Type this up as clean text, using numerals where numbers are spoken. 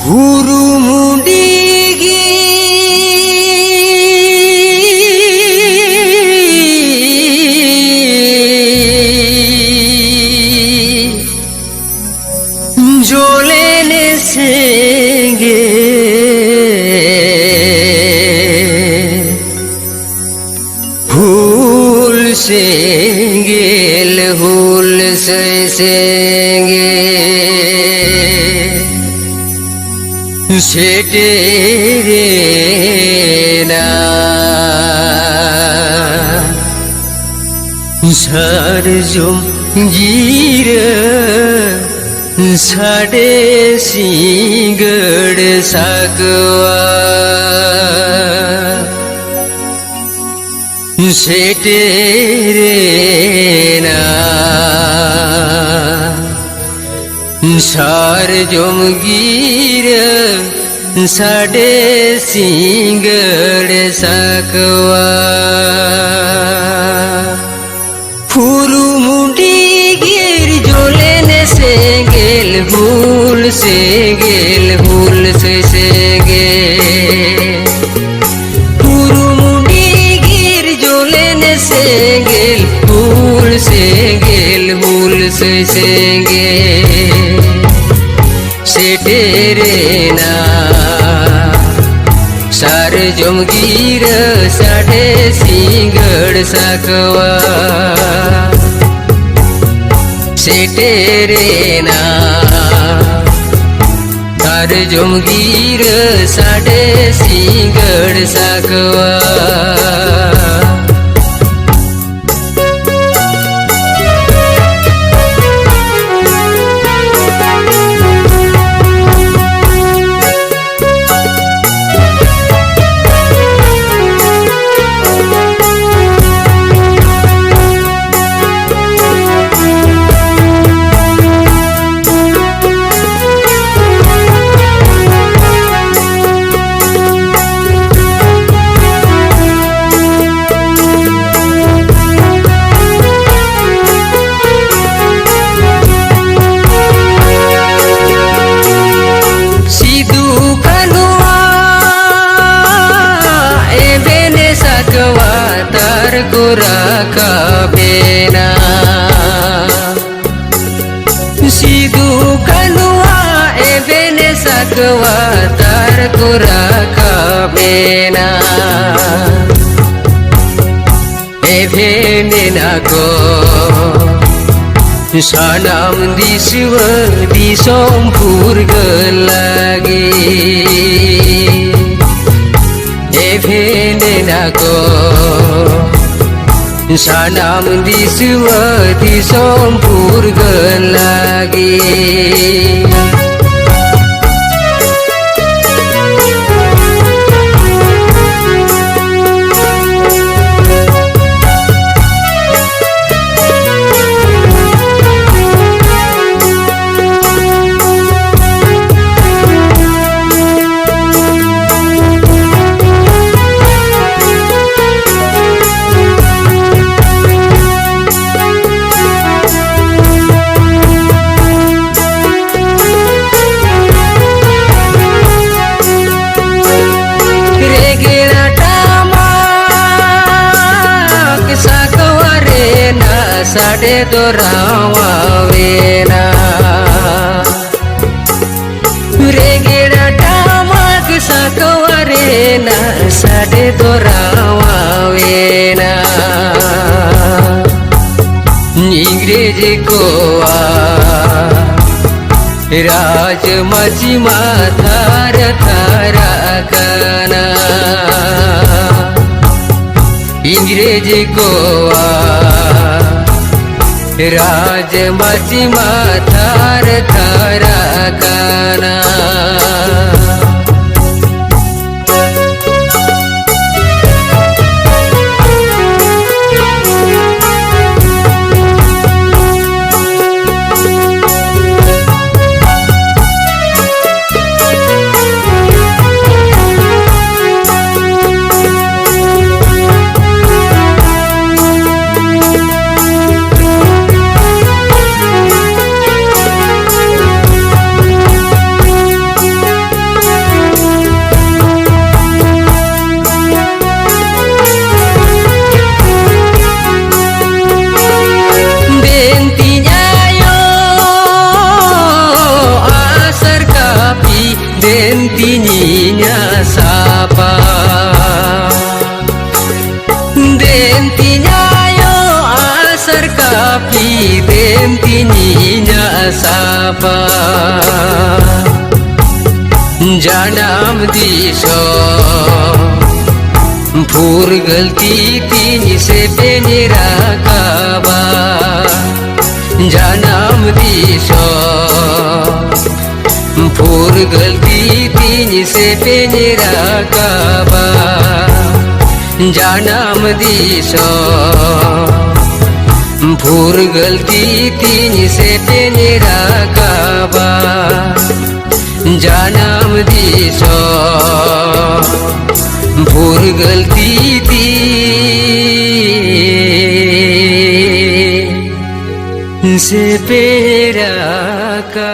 ಹುರುಮುಡಿಗೆ ಜೋಲೆನೆ ಸೇಗೆ ಹುಲ್ ಸೇಗೆಲ್ ಹುಲ್ ಸೇಗೆ सेटेरेना सरजुम गिर साडे सिंगड़ सागवा सेटेरेना सरजुम गिर साडे सिंगड़ साकवा हुरुमुडी गिर जोलेने सेंगेल हुल सेंगेल हुल सेंगे हुरुमुडी गिर जोलेने सेंगेल हुल सेंगे सेटेरेना सार जोमगीर साडे सिंगड़ साकवा सेटेरेना सार जोमगीर साडे सिंगड़ साकवा रखा बेना सीधू कनुआ एबेने सकवा तार को रखा बेना एबेने नाको सानाम दिसव दिसोम पुरगलागे एबेने नाको सानाम दिसव दिसोम पुरगलागे साडे दोरावा वेना रेगेड़ा टामाक साकवा रेना साडे दोरावा वेना इंग्रेज कोआ राज मची माथार थारा काना इंग्रेज कोआ राज मची माथार थारा काना सापा जानम दिशो फूर गलती तीन से पेनेरा काबा जानम दिशो फूर गलती तीन से पेनेरा काबा जानम दिशो फूर गलती तीन से पेनेरा काबा जानम दिशो फूर गलती तीन से पेरा का